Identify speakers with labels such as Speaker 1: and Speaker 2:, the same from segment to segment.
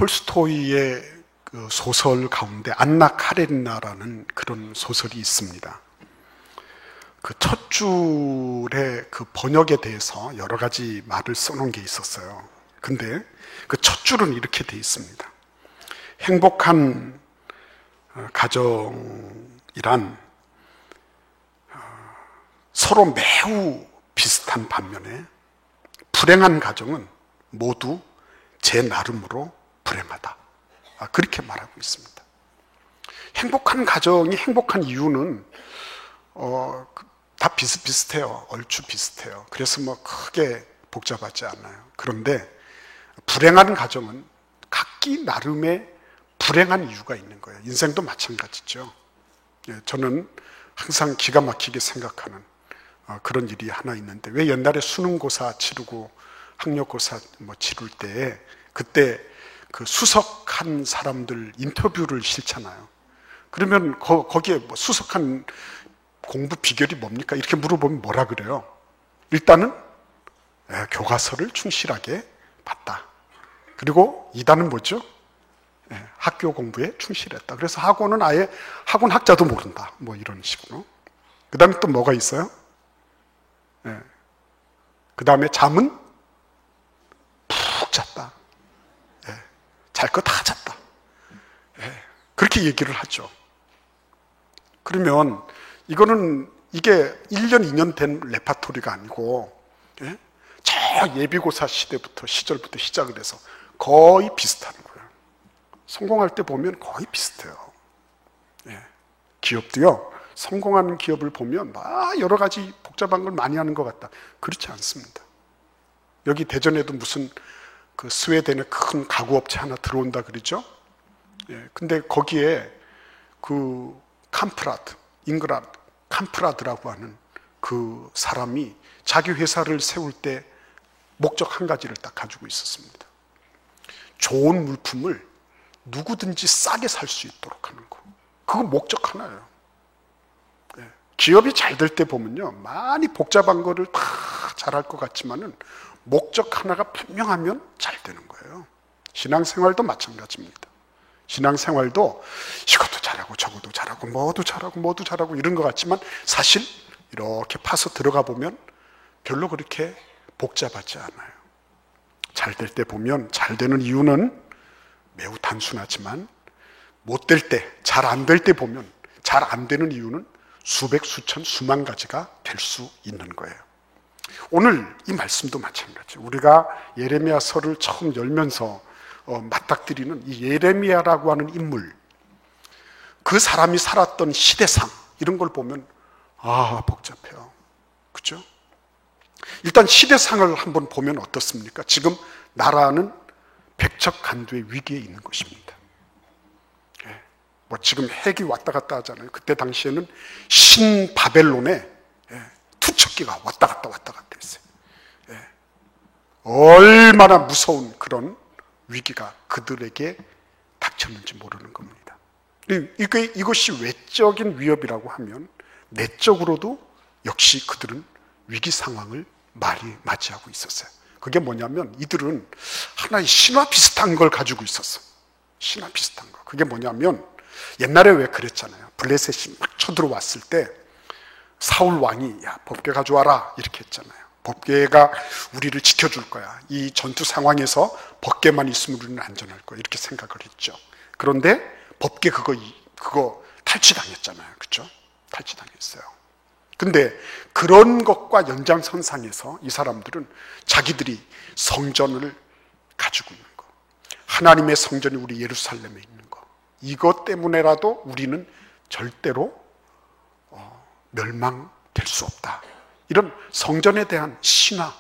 Speaker 1: 톨스토이의 그 소설 가운데 안나 카레니나라는 그런 소설이 있습니다. 그 첫 줄의 그 번역에 대해서 여러 가지 말을 써놓은 게 있었어요. 근데 그 첫 줄은 이렇게 돼 있습니다. 행복한 가정이란 서로 매우 비슷한 반면에 불행한 가정은 모두 제 나름으로 불행하다. 그렇게 말하고 있습니다. 행복한 가정이 행복한 이유는 다 비슷비슷해요. 얼추 비슷해요. 그래서 뭐 크게 복잡하지 않아요. 그런데 불행한 가정은 각기 나름의 불행한 이유가 있는 거예요. 인생도 마찬가지죠. 저는 항상 기가 막히게 생각하는 그런 일이 하나 있는데, 왜 옛날에 수능고사 치르고 학력고사 뭐 치를 때 그때 그 수석한 사람들 인터뷰를 실잖아요. 그러면 거기에 뭐 수석한 공부 비결이 뭡니까? 이렇게 물어보면 뭐라 그래요? 일단은 교과서를 충실하게 봤다. 그리고 2단은 뭐죠? 학교 공부에 충실했다. 그래서 학원은 아예 학원 학자도 모른다. 뭐 이런 식으로. 그 다음에 또 뭐가 있어요? 그 다음에 잠은 푹 잤다. 잘 거 다 잤다. 그렇게 얘기를 하죠. 그러면 이게 1년, 2년 된 레파토리가 아니고 저 예비고사 시절부터 시작을 해서 거의 비슷한 거예요. 성공할 때 보면 거의 비슷해요. 기업도요, 성공하는 기업을 보면 여러 가지 복잡한 걸 많이 하는 것 같다. 그렇지 않습니다. 여기 대전에도 무슨 그 스웨덴의 큰 가구업체 하나 들어온다 그러죠? 근데 거기에 그 잉그라드 캄프라드라고 하는 그 사람이 자기 회사를 세울 때 목적 한 가지를 딱 가지고 있었습니다. 좋은 물품을 누구든지 싸게 살 수 있도록 하는 거. 그거 목적 하나예요. 기업이 잘 될 때 보면요, 많이 복잡한 거를 다 잘할 것 같지만은 목적 하나가 분명하면 잘 되는 거예요. 신앙생활도 마찬가지입니다. 신앙생활도 이것도 잘하고 저것도 잘하고 뭐도 잘하고 이런 것 같지만 사실 이렇게 파서 들어가 보면 별로 그렇게 복잡하지 않아요. 잘 될 때 보면 잘 되는 이유는 매우 단순하지만 못 될 때, 잘 안 될 때 보면 잘 안 되는 이유는 수백, 수천, 수만 가지가 될 수 있는 거예요. 오늘 이 말씀도 마찬가지예요. 우리가 예레미야서를 처음 열면서 맞닥뜨리는 이 예레미야라고 하는 인물, 그 사람이 살았던 시대상, 이런 걸 보면 복잡해요. 그렇죠? 일단 시대상을 한번 보면 어떻습니까? 지금 나라는 백척간두의 위기에 있는 것입니다. 뭐 지금 핵이 왔다 갔다 하잖아요. 그때 당시에는 신바벨론에 투척기가 왔다 갔다 했어요. 얼마나 무서운 그런 위기가 그들에게 닥쳤는지 모르는 겁니다. 이것이 외적인 위협이라고 하면 내적으로도 역시 그들은 위기 상황을 많이 맞이하고 있었어요. 그게 뭐냐면 이들은 하나의 신화 비슷한 걸 가지고 있었어. 신화 비슷한 거. 그게 뭐냐면 옛날에 왜 그랬잖아요. 블레셋이 막 쳐들어왔을 때 사울 왕이 법궤 가져와라 이렇게 했잖아요. 법궤가 우리를 지켜줄 거야. 이 전투 상황에서 법궤만 있으면 우리는 안전할 거야. 이렇게 생각을 했죠. 그런데 법궤 그거 탈취당했잖아요. 그렇죠? 탈취당했어요. 근데 그런 것과 연장선상에서 이 사람들은 자기들이 성전을 가지고 있는 거, 하나님의 성전이 우리 예루살렘에 있는 거, 이것 때문에라도 우리는 절대로 멸망될 수 없다. 이런 성전에 대한 신화,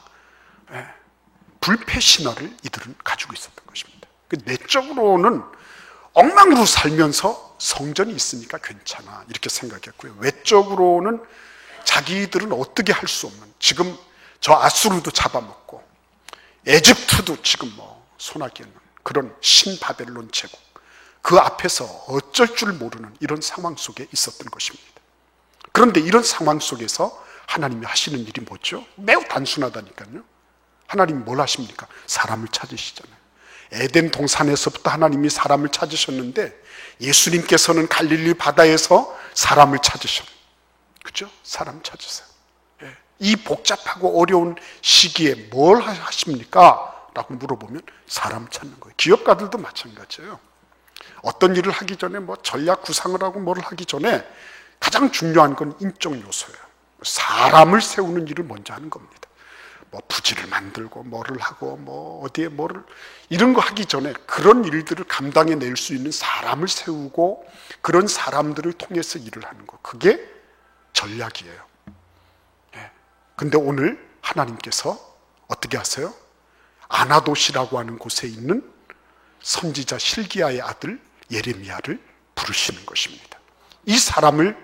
Speaker 1: 불패 신화를 이들은 가지고 있었던 것입니다. 내적으로는 엉망으로 살면서 성전이 있으니까 괜찮아 이렇게 생각했고요. 외적으로는 자기들은 어떻게 할 수 없는, 지금 저 아수르도 잡아먹고 에집트도 지금 손아귀는 그런 신바벨론 제국, 그 앞에서 어쩔 줄 모르는 이런 상황 속에 있었던 것입니다. 그런데 이런 상황 속에서 하나님이 하시는 일이 뭐죠? 매우 단순하다니까요. 하나님이 뭘 하십니까? 사람을 찾으시잖아요. 에덴 동산에서부터 하나님이 사람을 찾으셨는데 예수님께서는 갈릴리 바다에서 사람을 찾으셨어요. 그죠? 사람 찾으세요. 이 복잡하고 어려운 시기에 뭘 하십니까? 라고 물어보면 사람 찾는 거예요. 기업가들도 마찬가지예요. 어떤 일을 하기 전에 전략 구상을 하고 뭐를 하기 전에 가장 중요한 건 인적 요소예요. 사람을 세우는 일을 먼저 하는 겁니다. 부지를 만들고 뭐를 하고 어디에 뭐를 이런 거 하기 전에 그런 일들을 감당해낼 수 있는 사람을 세우고 그런 사람들을 통해서 일을 하는 거, 그게 전략이에요. 근데 오늘 하나님께서 어떻게 하세요? 아나돗이라고 하는 곳에 있는 선지자 실기야의 아들 예레미야를 부르시는 것입니다. 이 사람을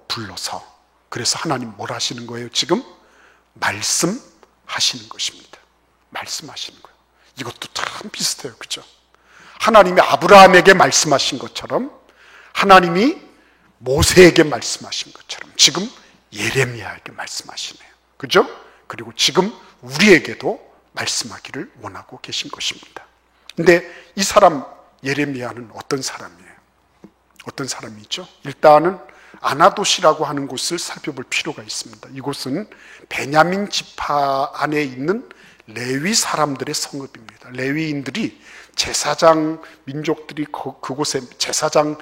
Speaker 1: 불러서, 그래서 하나님 뭘 하시는 거예요? 지금 말씀하시는 것입니다. 말씀하시는 거예요. 이것도 참 비슷해요. 그죠? 하나님이 아브라함에게 말씀하신 것처럼, 하나님이 모세에게 말씀하신 것처럼 지금 예레미야에게 말씀하시네요. 그죠? 그리고 지금 우리에게도 말씀하기를 원하고 계신 것입니다. 근데 이 사람 예레미야는 어떤 사람이에요? 어떤 사람이죠? 일단은 아나돗이라고 하는 곳을 살펴볼 필요가 있습니다. 이곳은 베냐민 지파 안에 있는 레위 사람들의 성읍입니다. 레위인들이 제사장 민족들이 그곳에, 제사장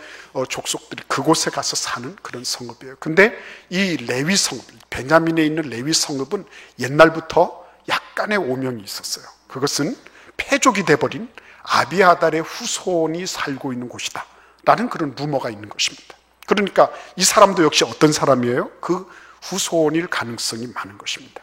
Speaker 1: 족속들이 그곳에 가서 사는 그런 성읍이에요. 근데 이 레위 성읍, 베냐민에 있는 레위 성읍은 옛날부터 약간의 오명이 있었어요. 그것은 패족이 돼버린 아비아달의 후손이 살고 있는 곳이다 라는 그런 루머가 있는 것입니다. 그러니까 이 사람도 역시 어떤 사람이에요? 그 후손일 가능성이 많은 것입니다.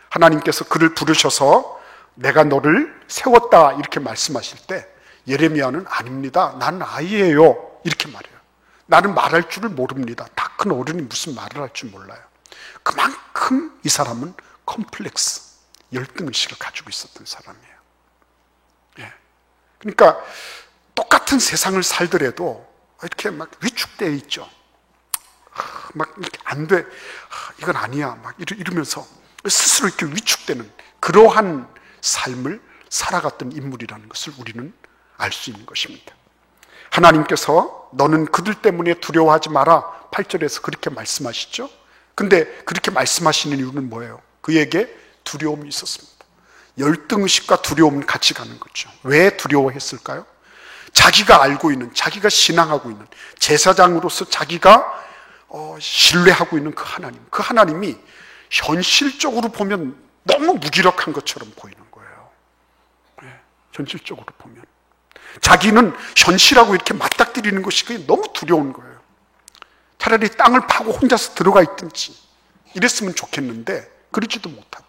Speaker 1: 하나님께서 그를 부르셔서 내가 너를 세웠다 이렇게 말씀하실 때 예레미야는 아닙니다, 나는 아이예요 이렇게 말해요. 나는 말할 줄을 모릅니다. 다 큰 어른이 무슨 말을 할 줄 몰라요. 그만큼 이 사람은 컴플렉스, 열등의식을 가지고 있었던 사람이에요. 그러니까 똑같은 세상을 살더라도 이렇게 막 위축되어 있죠. 막 이렇게 안 돼, 이건 아니야 막 이러면서 스스로 이렇게 위축되는 그러한 삶을 살아갔던 인물이라는 것을 우리는 알 수 있는 것입니다. 하나님께서 너는 그들 때문에 두려워하지 마라 8절에서 그렇게 말씀하시죠. 근데 그렇게 말씀하시는 이유는 뭐예요? 그에게 두려움이 있었습니다. 열등의식과 두려움은 같이 가는 거죠. 왜 두려워했을까요? 자기가 알고 있는, 자기가 신앙하고 있는, 제사장으로서 자기가 신뢰하고 있는 그 하나님이 현실적으로 보면 너무 무기력한 것처럼 보이는 거예요. 현실적으로 보면 자기는 현실하고 이렇게 맞닥뜨리는 것이 너무 두려운 거예요. 차라리 땅을 파고 혼자서 들어가 있든지 이랬으면 좋겠는데 그러지도 못하고.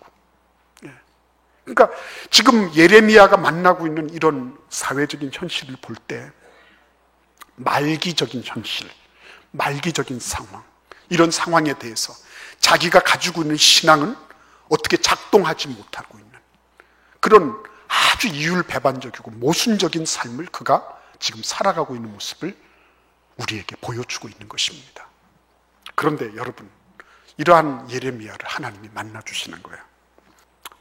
Speaker 1: 그러니까 지금 예레미야가 만나고 있는 이런 사회적인 현실을 볼 때 말기적인 현실, 말기적인 상황, 이런 상황에 대해서 자기가 가지고 있는 신앙은 어떻게 작동하지 못하고 있는 그런 아주 이율배반적이고 모순적인 삶을 그가 지금 살아가고 있는 모습을 우리에게 보여주고 있는 것입니다. 그런데 여러분, 이러한 예레미야를 하나님이 만나주시는 거예요.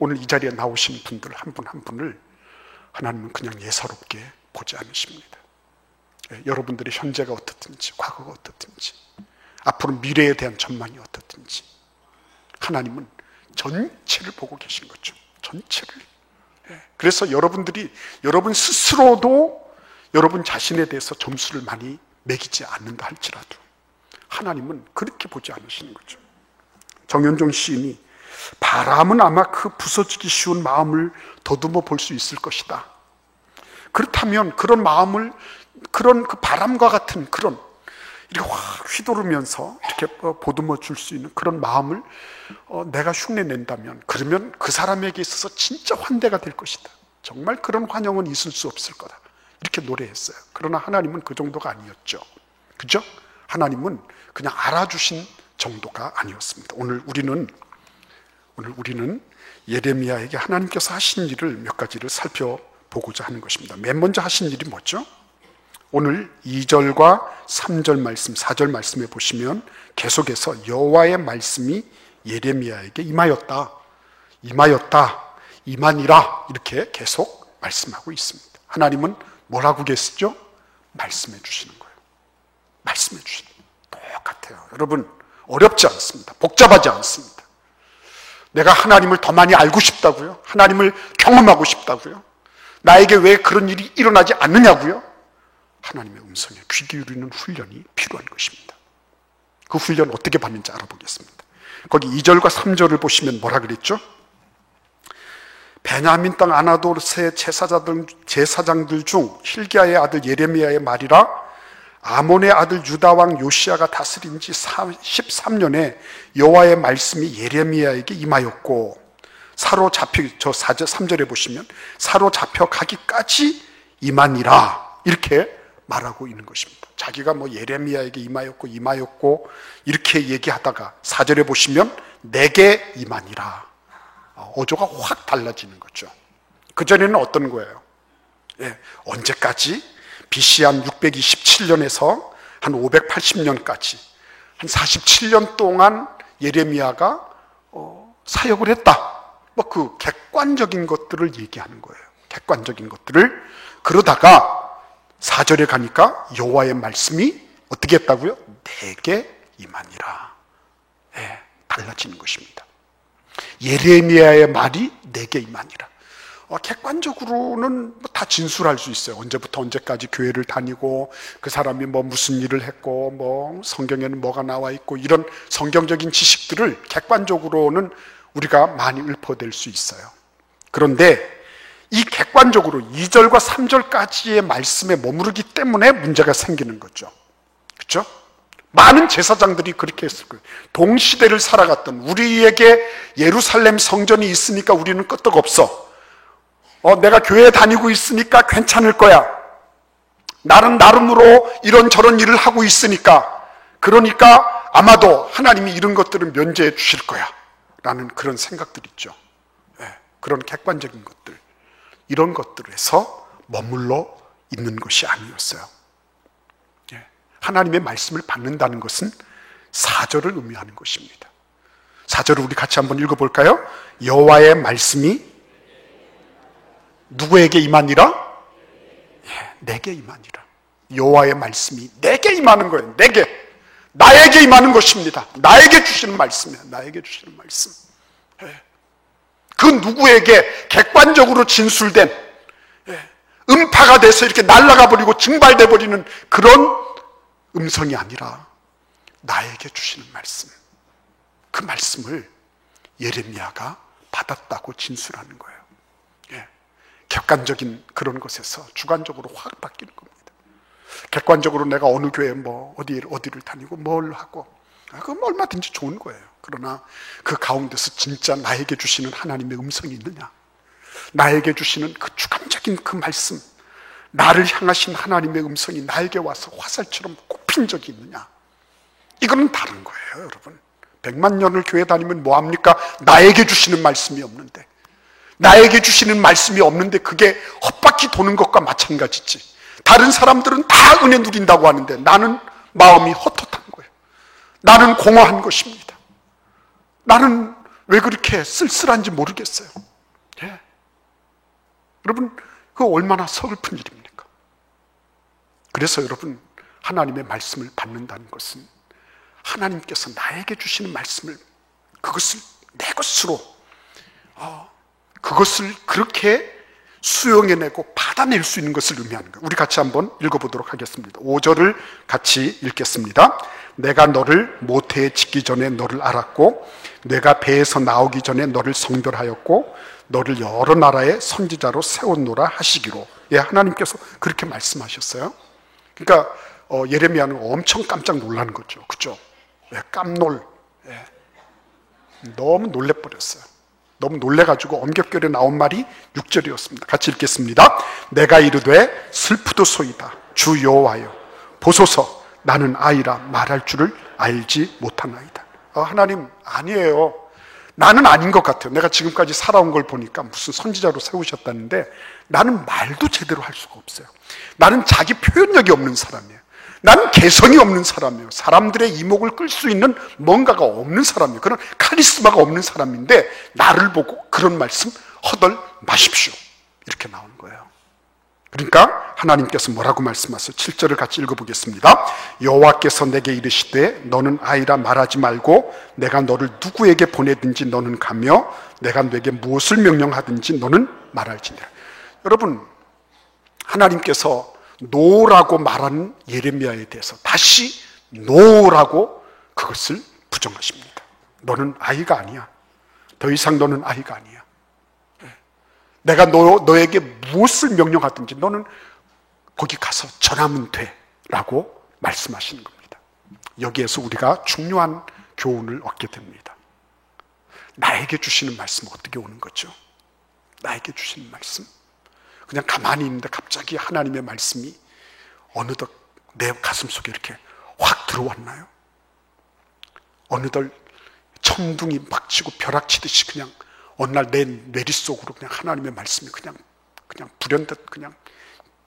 Speaker 1: 오늘 이 자리에 나오신 분들 한 분 한 분을 하나님은 그냥 예사롭게 보지 않으십니다. 여러분들의 현재가 어떻든지, 과거가 어떻든지, 앞으로 미래에 대한 전망이 어떻든지 하나님은 전체를 보고 계신 거죠. 전체를. 그래서 여러분들이 여러분 스스로도 여러분 자신에 대해서 점수를 많이 매기지 않는다 할지라도 하나님은 그렇게 보지 않으시는 거죠. 정현종 시인이 바람은 아마 그 부서지기 쉬운 마음을 더듬어 볼 수 있을 것이다. 그렇다면 그런 마음을, 그런 그 바람과 같은 그런 이렇게 확 휘두르면서 이렇게 보듬어 줄 수 있는 그런 마음을 내가 흉내낸다면, 그러면 그 사람에게 있어서 진짜 환대가 될 것이다. 정말 그런 환영은 있을 수 없을 거다. 이렇게 노래했어요. 그러나 하나님은 그 정도가 아니었죠. 그죠? 하나님은 그냥 알아주신 정도가 아니었습니다. 오늘 우리는 예레미야에게 하나님께서 하신 일을 몇 가지를 살펴보고자 하는 것입니다. 맨 먼저 하신 일이 뭐죠? 오늘 2절과 3절 말씀, 4절 말씀에 보시면 계속해서 여호와의 말씀이 예레미야에게 임하니라 이렇게 계속 말씀하고 있습니다. 하나님은 뭐라고 계시죠? 말씀해 주시는 거예요. 말씀해 주시는 거예요. 똑같아요. 여러분, 어렵지 않습니다. 복잡하지 않습니다. 내가 하나님을 더 많이 알고 싶다고요? 하나님을 경험하고 싶다고요? 나에게 왜 그런 일이 일어나지 않느냐고요? 하나님의 음성에 귀 기울이는 훈련이 필요한 것입니다. 그 훈련 어떻게 받는지 알아보겠습니다. 거기 2절과 3절을 보시면 뭐라 그랬죠? 베냐민 땅 아나도스의 제사장들 중 hilki야의 아들 예레미야의 말이라 아몬의 아들 유다 왕 요시야가 다스린 지 13년에 여호와의 말씀이 예레미야에게 임하였고 사로잡혀, 저 3절에 보시면 사로잡혀 가기까지 임하니라 이렇게 말하고 있는 것입니다. 자기가 뭐 예레미야에게 임하였고 이렇게 얘기하다가 4절에 보시면 내게 임하니라. 어조가 확 달라지는 거죠. 그전에는 어떤 거예요? 언제까지? BC 한 627년에서 한 580년까지 한 47년 동안 예레미야가 사역을 했다. 뭐 그 객관적인 것들을 얘기하는 거예요. 객관적인 것들을. 그러다가 4절에 가니까 여호와의 말씀이 어떻게 했다고요? 내게 임하니라. 달라지는 것입니다. 예레미야의 말이 내게 임하니라. 객관적으로는 다 진술할 수 있어요. 언제부터 언제까지 교회를 다니고 그 사람이 뭐 무슨 일을 했고 뭐 성경에는 뭐가 나와 있고 이런 성경적인 지식들을 객관적으로는 우리가 많이 읊어댈 수 있어요. 그런데 이 객관적으로 2절과 3절까지의 말씀에 머무르기 때문에 문제가 생기는 거죠. 그렇죠? 많은 제사장들이 그렇게 했을 거예요. 동시대를 살아갔던 우리에게 예루살렘 성전이 있으니까 우리는 끄떡없어. 내가 교회에 다니고 있으니까 괜찮을 거야. 나는 나름으로 이런저런 일을 하고 있으니까 그러니까 아마도 하나님이 이런 것들을 면제해 주실 거야 라는 그런 생각들이 있죠. 그런 객관적인 것들, 이런 것들에서 머물러 있는 것이 아니었어요. 하나님의 말씀을 받는다는 것은 4절을 의미하는 것입니다. 4절을 우리 같이 한번 읽어볼까요? 여호와의 말씀이 누구에게 임하니라? 내게 임하니라. 여호와의 말씀이 내게 임하는 거예요. 나에게 임하는 것입니다. 나에게 주시는 말씀이에요. 나에게 주시는 말씀. 그 누구에게 객관적으로 진술된 음파가 돼서 이렇게 날아가 버리고 증발돼 버리는 그런 음성이 아니라 나에게 주시는 말씀, 그 말씀을 예레미야가 받았다고 진술하는 거예요. 객관적인 그런 것에서 주관적으로 확 바뀌는 겁니다. 객관적으로 내가 어느 교회 어디를 다니고 뭘 하고 그건 얼마든지 좋은 거예요. 그러나 그 가운데서 진짜 나에게 주시는 하나님의 음성이 있느냐, 나에게 주시는 그 주관적인 그 말씀, 나를 향하신 하나님의 음성이 나에게 와서 화살처럼 꼽힌 적이 있느냐, 이거는 다른 거예요. 여러분, 100만 년을 교회 다니면 뭐합니까? 나에게 주시는 말씀이 없는데, 나에게 주시는 말씀이 없는데 그게 헛바퀴 도는 것과 마찬가지지. 다른 사람들은 다 은혜 누린다고 하는데 나는 마음이 헛헛한 거예요. 나는 공허한 것입니다. 나는 왜 그렇게 쓸쓸한지 모르겠어요. 여러분, 그거 얼마나 서글픈 일입니까? 그래서 여러분, 하나님의 말씀을 받는다는 것은 하나님께서 나에게 주시는 말씀을, 그것을 내 것으로, 그것을 그렇게 수용해내고 받아낼 수 있는 것을 의미하는 거예요. 우리 같이 한번 읽어보도록 하겠습니다. 5절을 같이 읽겠습니다. 내가 너를 모태에 짓기 전에 너를 알았고 내가 배에서 나오기 전에 너를 성별하였고 너를 여러 나라의 선지자로 세웠노라 하시기로. 하나님께서 그렇게 말씀하셨어요. 그러니까 예레미야는 엄청 깜짝 놀라는 거죠. 그죠? 깜놀. 너무 놀래버렸어요. 너무 놀래가지고 엄격결에 나온 말이 6절이었습니다. 같이 읽겠습니다. 내가 이르되 슬프도소이다. 주 여호와여 보소서 나는 아이라 말할 줄을 알지 못하나이다. 하나님, 아니에요. 나는 아닌 것 같아요. 내가 지금까지 살아온 걸 보니까 무슨 선지자로 세우셨다는데 나는 말도 제대로 할 수가 없어요. 나는 자기 표현력이 없는 사람이에요. 나는 개성이 없는 사람이에요. 사람들의 이목을 끌 수 있는 뭔가가 없는 사람이에요. 그런 카리스마가 없는 사람인데 나를 보고 그런 말씀 허덜 마십시오. 이렇게 나오는 거예요. 그러니까 하나님께서 뭐라고 말씀하세요? 7절을 같이 읽어보겠습니다. 여호와께서 내게 이르시되 너는 아이라 말하지 말고 내가 너를 누구에게 보내든지 너는 가며 내가 너에게 무엇을 명령하든지 너는 말할지니라. 여러분, 하나님께서 노라고 말하는 예레미야에 대해서 다시 노라고 그것을 부정하십니다. 너는 아이가 아니야. 더 이상 너는 아이가 아니야. 내가 너에게 무엇을 명령하든지 너는 거기 가서 전하면 돼 라고 말씀하시는 겁니다. 여기에서 우리가 중요한 교훈을 얻게 됩니다. 나에게 주시는 말씀은 어떻게 오는 거죠? 나에게 주시는 말씀, 그냥 가만히 있는데 갑자기 하나님의 말씀이 어느덧 내 가슴 속에 이렇게 확 들어왔나요? 어느덧 천둥이 막 치고 벼락치듯이 그냥 어느 날 내 뇌리 속으로 그냥 하나님의 말씀이 그냥 불현듯 그냥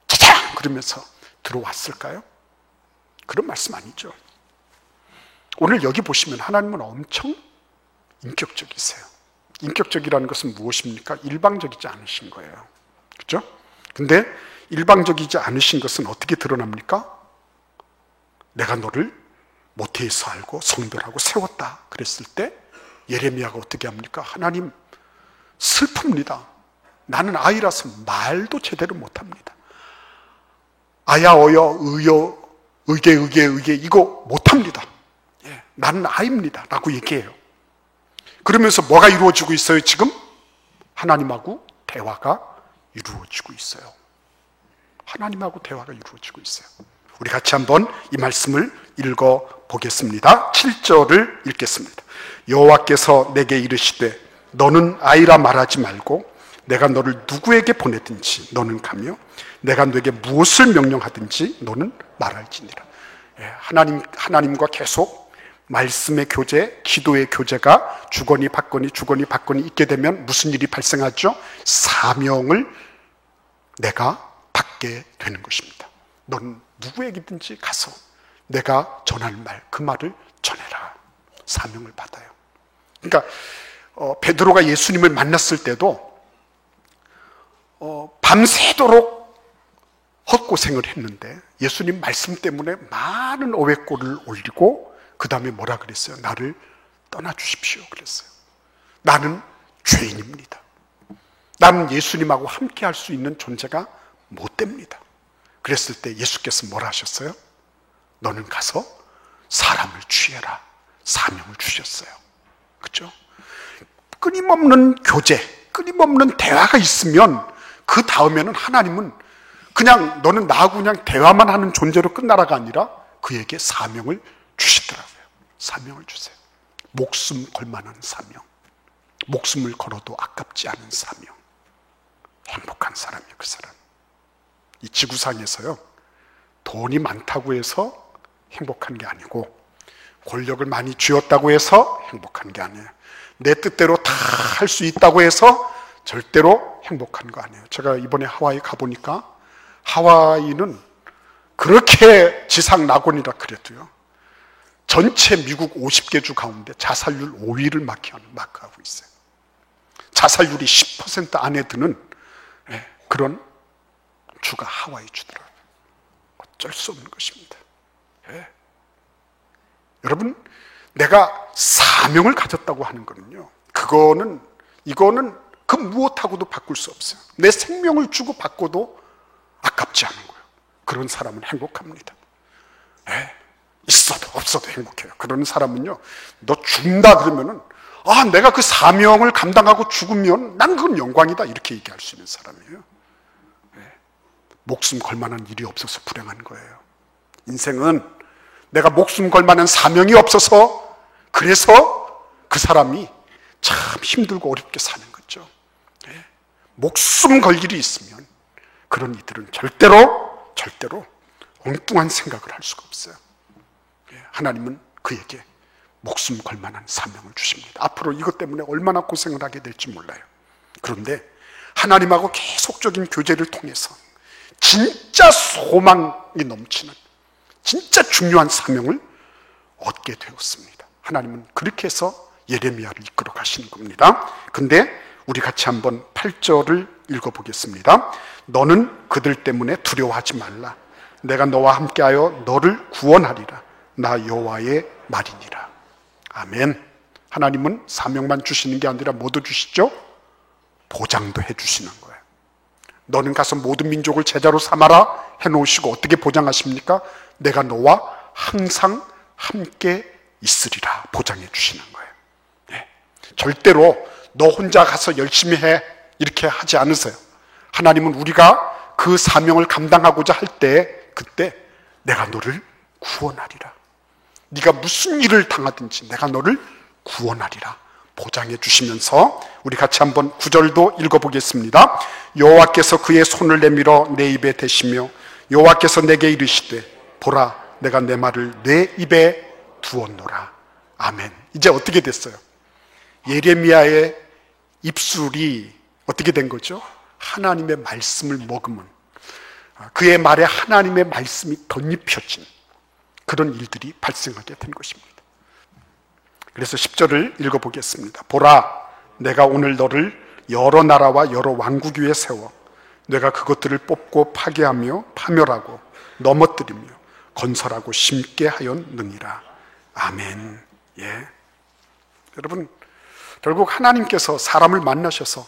Speaker 1: 짜장 그러면서 들어왔을까요? 그런 말씀 아니죠. 오늘 여기 보시면 하나님은 엄청 인격적이세요. 인격적이라는 것은 무엇입니까? 일방적이지 않으신 거예요. 그렇죠? 근데 일방적이지 않으신 것은 어떻게 드러납니까? 내가 너를 모태에서 알고 성별하고 세웠다 그랬을 때 예레미야가 어떻게 합니까? 하나님, 슬픕니다. 나는 아이라서 말도 제대로 못합니다. 아야 어여 의여 의게 이거 못합니다. 나는 아이입니다 라고 얘기해요. 그러면서 뭐가 이루어지고 있어요? 지금 하나님하고 대화가 이루어지고 있어요. 하나님하고 대화가 이루어지고 있어요. 우리 같이 한번 이 말씀을 읽어보겠습니다. 7절을 읽겠습니다. 여호와께서 내게 이르시되 너는 아이라 말하지 말고 내가 너를 누구에게 보내든지 너는 가며 내가 너에게 무엇을 명령하든지 너는 말할지니라. 하나님과 계속 말씀의 교제, 기도의 교제가 주거니 받거니 있게 되면 무슨 일이 발생하죠? 사명을 내가 받게 되는 것입니다. 너는 누구에게든지 가서 내가 전할 말, 그 말을 전해라. 사명을 받아요. 그러니까 베드로가 예수님을 만났을 때도 밤새도록 헛고생을 했는데 예수님 말씀 때문에 많은 오해골을 올리고 그 다음에 뭐라 그랬어요? 나를 떠나주십시오 그랬어요. 나는 죄인입니다. 나는 예수님하고 함께 할 수 있는 존재가 못 됩니다. 그랬을 때 예수께서 뭐라 하셨어요? 너는 가서 사람을 취해라. 사명을 주셨어요. 그렇죠? 끊임없는 교제, 끊임없는 대화가 있으면 그 다음에는 하나님은 그냥 너는 나하고 그냥 대화만 하는 존재로 끝나라가 아니라 그에게 사명을 주시더라고요. 사명을 주세요. 목숨 걸만한 사명, 목숨을 걸어도 아깝지 않은 사명. 행복한 사람이에요. 그 사람. 이 지구상에서요, 돈이 많다고 해서 행복한 게 아니고 권력을 많이 쥐었다고 해서 행복한 게 아니에요. 내 뜻대로 다 할 수 있다고 해서 절대로 행복한 거 아니에요. 제가 이번에 하와이 가보니까 하와이는 그렇게 지상 낙원이라 그래도요, 전체 미국 50개 주 가운데 자살률 5위를 마크하고 있어요. 자살률이 10% 안에 드는 그런 주가 하와이 주더라고요. 어쩔 수 없는 것입니다. 여러분, 내가 사명을 가졌다고 하는 거는요, 이거는 그 무엇하고도 바꿀 수 없어요. 내 생명을 주고 바꿔도 아깝지 않은 거예요. 그런 사람은 행복합니다. 있어도 없어도 행복해요. 그런 사람은요, 너 죽는다 그러면은 내가 그 사명을 감당하고 죽으면 난 그건 영광이다 이렇게 얘기할 수 있는 사람이에요. 목숨 걸 만한 일이 없어서 불행한 거예요. 인생은 내가 목숨 걸 만한 사명이 없어서, 그래서 그 사람이 참 힘들고 어렵게 사는 거죠. 목숨 걸 일이 있으면 그런 이들은 절대로 엉뚱한 생각을 할 수가 없어요. 하나님은 그에게 목숨 걸 만한 사명을 주십니다. 앞으로 이것 때문에 얼마나 고생을 하게 될지 몰라요. 그런데 하나님하고 계속적인 교제를 통해서 진짜 소망이 넘치는 진짜 중요한 사명을 얻게 되었습니다. 하나님은 그렇게 해서 예레미야를 이끌어 가시는 겁니다. 근데 우리 같이 한번 8절을 읽어보겠습니다. 너는 그들 때문에 두려워하지 말라. 내가 너와 함께하여 너를 구원하리라. 나 여호와의 말이니라. 아멘. 하나님은 사명만 주시는 게 아니라 뭐도 주시죠? 보장도 해주시는 거예요. 너는 가서 모든 민족을 제자로 삼아라 해놓으시고 어떻게 보장하십니까? 내가 너와 항상 함께 있으리라 보장해 주시는 거예요. 네. 절대로 너 혼자 가서 열심히 해 이렇게 하지 않으세요. 하나님은 우리가 그 사명을 감당하고자 할 때 그때 내가 너를 구원하리라. 네가 무슨 일을 당하든지 내가 너를 구원하리라 보장해 주시면서 우리 같이 한번 9절도 읽어보겠습니다. 여호와께서 그의 손을 내밀어 내 입에 대시며 여호와께서 내게 이르시되 보라 내가 내 말을 내 입에 두었노라. 아멘. 이제 어떻게 됐어요? 예레미야의 입술이 어떻게 된 거죠? 하나님의 말씀을 머금은 그의 말에 하나님의 말씀이 덧입혀진 그런 일들이 발생하게 된 것입니다. 그래서 10절을 읽어보겠습니다. 보라 내가 오늘 너를 여러 나라와 여러 왕국 위에 세워 내가 그것들을 뽑고 파괴하며 파멸하고 넘어뜨리며 건설하고 심게 하였느니라. 아멘. 예. 여러분 결국 하나님께서 사람을 만나셔서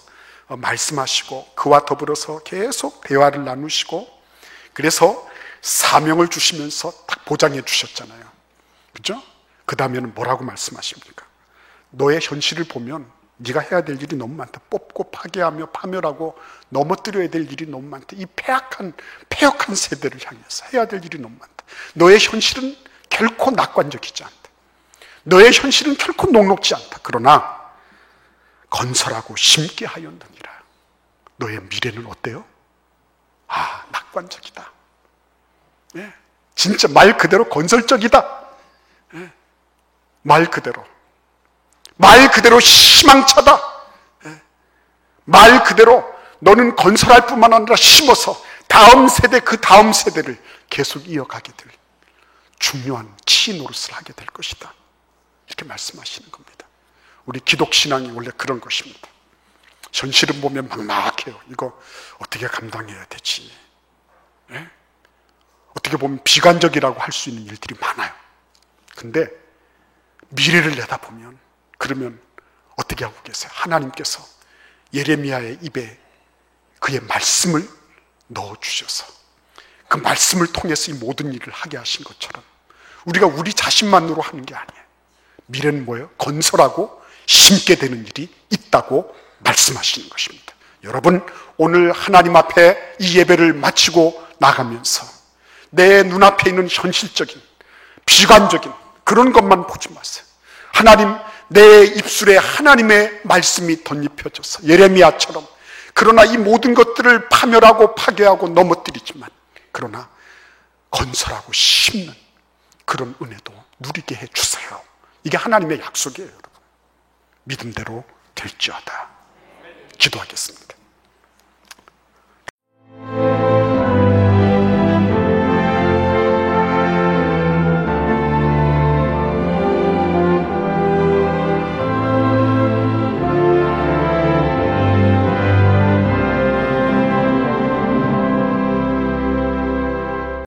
Speaker 1: 말씀하시고 그와 더불어서 계속 대화를 나누시고 그래서 사명을 주시면서 딱 보장해 주셨잖아요. 그죠? 그 다음에는 뭐라고 말씀하십니까? 너의 현실을 보면 네가 해야 될 일이 너무 많다. 뽑고 파괴하며 파멸하고 넘어뜨려야 될 일이 너무 많다. 이 패역한 세대를 향해서 해야 될 일이 너무 많다. 너의 현실은 결코 낙관적이지 않다. 너의 현실은 결코 녹록지 않다. 그러나 건설하고 심게 하였느니라. 너의 미래는 어때요? 낙관적이다. 예, 진짜 말 그대로 건설적이다. 예, 말 그대로 희망차다. 예, 말 그대로 너는 건설할 뿐만 아니라 심어서 다음 세대 그 다음 세대를 계속 이어가게 될 중요한 치 노릇을 하게 될 것이다. 이렇게 말씀하시는 겁니다. 우리 기독신앙이 원래 그런 것입니다. 현실은 보면 막막해요. 이거 어떻게 감당해야 되지? 예? 어떻게 보면 비관적이라고 할 수 있는 일들이 많아요. 근데 미래를 내다보면 그러면 어떻게 하고 계세요? 하나님께서 예레미야의 입에 그의 말씀을 넣어주셔서 그 말씀을 통해서 이 모든 일을 하게 하신 것처럼 우리가 우리 자신만으로 하는 게 아니에요. 미래는 뭐예요? 건설하고 심게 되는 일이 있다고 말씀하시는 것입니다. 여러분 오늘 하나님 앞에 이 예배를 마치고 나가면서 내 눈앞에 있는 현실적인 비관적인 그런 것만 보지 마세요. 하나님 내 입술에 하나님의 말씀이 덧입혀져서 예레미야처럼 그러나 이 모든 것들을 파멸하고 파괴하고 넘어뜨리지만 그러나 건설하고 심는 그런 은혜도 누리게 해주세요. 이게 하나님의 약속이에요. 여러분 믿음대로 될지어다. 기도하겠습니다.